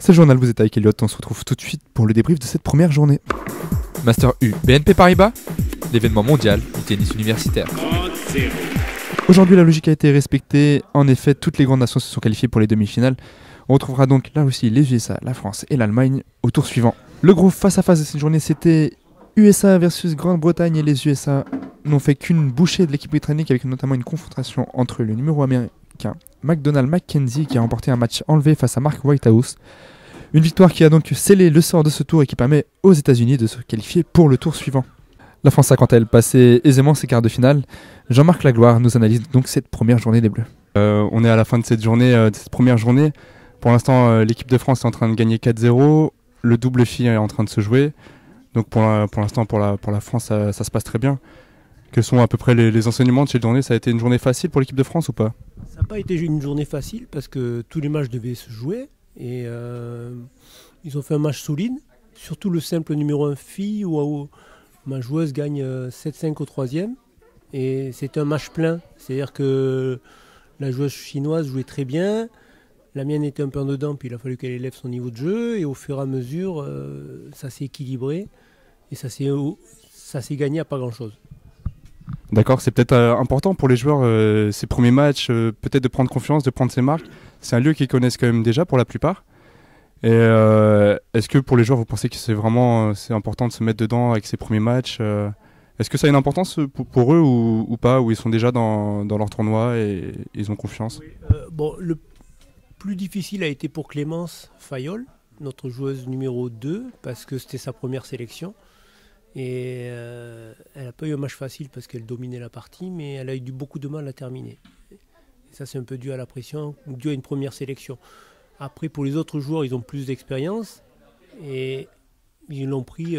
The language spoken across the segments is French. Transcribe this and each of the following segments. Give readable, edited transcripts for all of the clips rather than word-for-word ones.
C'est le journal, vous êtes avec Elliot, on se retrouve tout de suite pour le débrief de cette première journée. Master U, BNP Paribas, l'événement mondial du tennis universitaire. Aujourd'hui, la logique a été respectée. En effet, toutes les grandes nations se sont qualifiées pour les demi-finales. On retrouvera donc la Russie, les USA, la France et l'Allemagne au tour suivant. Le gros face-à-face de cette journée, c'était USA versus Grande-Bretagne, et les USA n'ont fait qu'une bouchée de l'équipe britannique, avec notamment une confrontation entre le numéro américain McDonald McKenzie qui a remporté un match enlevé face à Mark Whitehouse. Une victoire qui a donc scellé le sort de ce tour et qui permet aux États-Unis de se qualifier pour le tour suivant. La France a quant à elle passé aisément ses quarts de finale. Jean-Marc Lagloire nous analyse donc cette première journée des Bleus. On est à la fin de cette journée, de cette première journée. Pour l'instant, l'équipe de France est en train de gagner 4-0. Le double filles est en train de se jouer. Donc pour l'instant, pour la France, ça se passe très bien. Quels sont à peu près les enseignements de cette journée? Ça a été une journée facile pour l'équipe de France ou pas? Ça n'a pas été une journée facile parce que tous les matchs devaient se jouer. Et ils ont fait un match solide. Surtout le simple numéro 1 filles où ma joueuse gagne 7-5 au troisième. Et c'était un match plein. C'est-à-dire que la joueuse chinoise jouait très bien. La mienne était un peu en dedans, puis il a fallu qu'elle élève son niveau de jeu. Et au fur et à mesure, ça s'est équilibré. Et ça s'est gagné à pas grand-chose. D'accord, c'est peut-être important pour les joueurs, ces premiers matchs, peut-être de prendre confiance, de prendre ses marques. C'est un lieu qu'ils connaissent quand même déjà pour la plupart. Et est-ce que pour les joueurs, vous pensez que c'est important de se mettre dedans avec ces premiers matchs Est-ce que ça a une importance pour eux ou pas, où ils sont déjà dans leur tournoi et ils ont confiance? Oui, le plus difficile a été pour Clémence Fayol, notre joueuse numéro 2, parce que c'était sa première sélection. Et elle n'a pas eu un match facile parce qu'elle dominait la partie, mais elle a eu beaucoup de mal à terminer. Et ça, c'est un peu dû à la pression, dû à une première sélection. Après, pour les autres joueurs, ils ont plus d'expérience et ils l'ont pris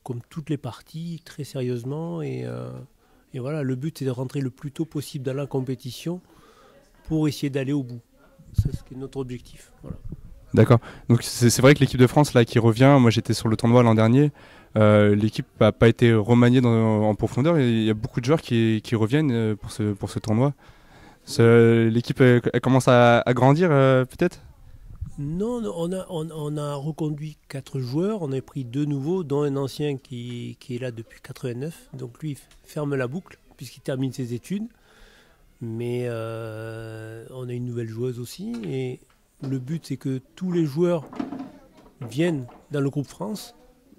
comme toutes les parties, très sérieusement. Et voilà, le but, c'est de rentrer le plus tôt possible dans la compétition pour essayer d'aller au bout. C'est ce qui est notre objectif. Voilà. D'accord. Donc c'est vrai que l'équipe de France là qui revient, moi j'étais sur le tournoi l'an dernier, l'équipe n'a pas été remaniée en profondeur et il y a beaucoup de joueurs qui reviennent pour ce tournoi. L'équipe elle commence à grandir peut-être? Non, on a reconduit 4 joueurs, on a pris 2 nouveaux, dont un ancien qui est là depuis 89. Donc lui il ferme la boucle puisqu'il termine ses études. Mais on a une nouvelle joueuse aussi et le but, c'est que tous les joueurs viennent dans le groupe France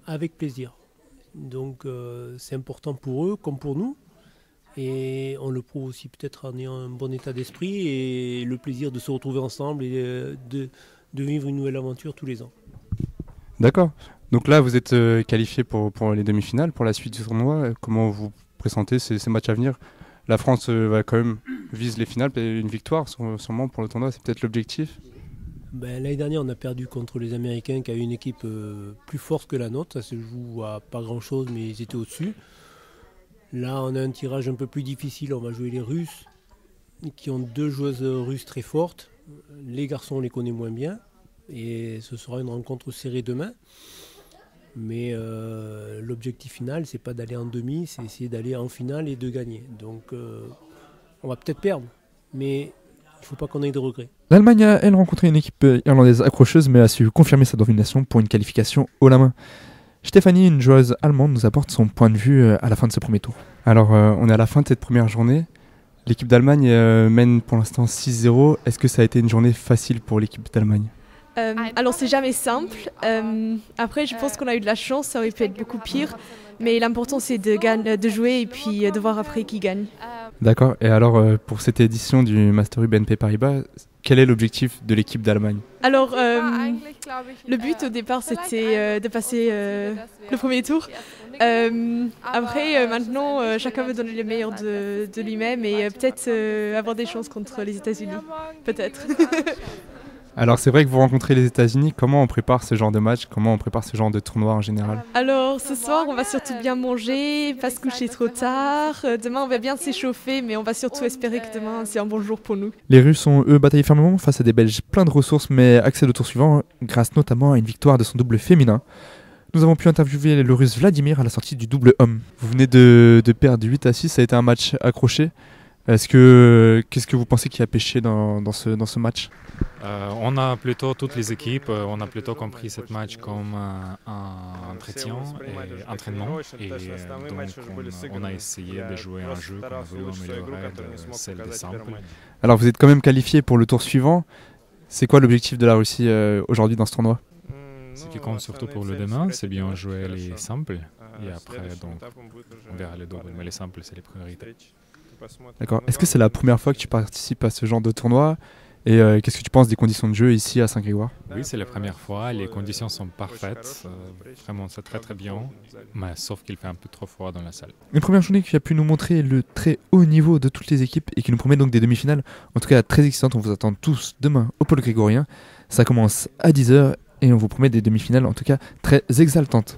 avec plaisir. Donc c'est important pour eux comme pour nous. Et on le prouve aussi peut-être en ayant un bon état d'esprit et le plaisir de se retrouver ensemble et de vivre une nouvelle aventure tous les ans. D'accord. Donc là, vous êtes qualifié pour les demi-finales, pour la suite du tournoi. Comment vous pressentez ces matchs à venir? La France va quand même vise les finales, une victoire sûrement pour le tournoi, c'est peut-être l'objectif. L'année dernière, on a perdu contre les Américains qui avaient une équipe plus forte que la nôtre. Ça se joue à pas grand-chose, mais ils étaient au-dessus. Là, on a un tirage un peu plus difficile. On va jouer les Russes, qui ont 2 joueuses russes très fortes. Les garçons, on les connaît moins bien. Et ce sera une rencontre serrée demain. Mais l'objectif final, c'est pas d'aller en demi, c'est essayer d'aller en finale et de gagner. Donc, on va peut-être perdre, mais il ne faut pas qu'on ait de regrets. L'Allemagne a, elle, rencontré une équipe irlandaise accrocheuse, mais a su confirmer sa domination pour une qualification haut la main. Stéphanie, une joueuse allemande, nous apporte son point de vue à la fin de ce premier tour. Alors, on est à la fin de cette première journée. L'équipe d'Allemagne mène pour l'instant 6-0. Est-ce que ça a été une journée facile pour l'équipe d'Allemagne? Alors c'est jamais simple. Après je pense qu'on a eu de la chance, ça aurait pu être beaucoup pire. Mais l'important c'est de jouer et puis de voir après qui gagne. D'accord. Et alors pour cette édition du Master U BNP Paribas, quel est l'objectif de l'équipe d'Allemagne? Alors le but au départ c'était de passer le premier tour. Après maintenant chacun veut donner le meilleur de lui-même et peut-être avoir des chances contre les États-Unis. Peut-être. Alors c'est vrai que vous rencontrez les États-Unis, comment on prépare ce genre de match, comment on prépare ce genre de tournoi en général? Alors ce soir on va surtout bien manger, pas se coucher trop tard, demain on va bien s'échauffer mais on va surtout espérer que demain c'est un bon jour pour nous. Les Russes ont eux bataillé fermement face à des Belges pleins de ressources mais accèdent au tour suivant grâce notamment à une victoire de son double féminin. Nous avons pu interviewer le Russe Vladimir à la sortie du double homme. Vous venez de perdre 8-6, ça a été un match accroché. Qu'est-ce que vous pensez qui a pêché dans ce match? On a plutôt, toutes les équipes, on a plutôt compris ce match comme un entretien et entraînement. Et donc, on a essayé de jouer un jeu qu'on a voulu améliorer de celle des simples. Alors, vous êtes quand même qualifié pour le tour suivant. C'est quoi l'objectif de la Russie aujourd'hui dans ce tournoi? Ce qui compte surtout pour le demain, c'est bien jouer les simples. Et après, donc, on verra les doubles. Mais les simples, c'est les priorités. D'accord. Est-ce que c'est la première fois que tu participes à ce genre de tournoi? Et qu'est-ce que tu penses des conditions de jeu ici à Saint-Grégoire? Oui, c'est la première fois. Les conditions sont parfaites. Vraiment, c'est très très bien. Mais sauf qu'il fait un peu trop froid dans la salle. Une première journée qui a pu nous montrer le très haut niveau de toutes les équipes et qui nous promet donc des demi-finales. En tout cas, très excitantes. On vous attend tous demain au Pôle Grégorien. Ça commence à 10h et on vous promet des demi-finales en tout cas très exaltantes.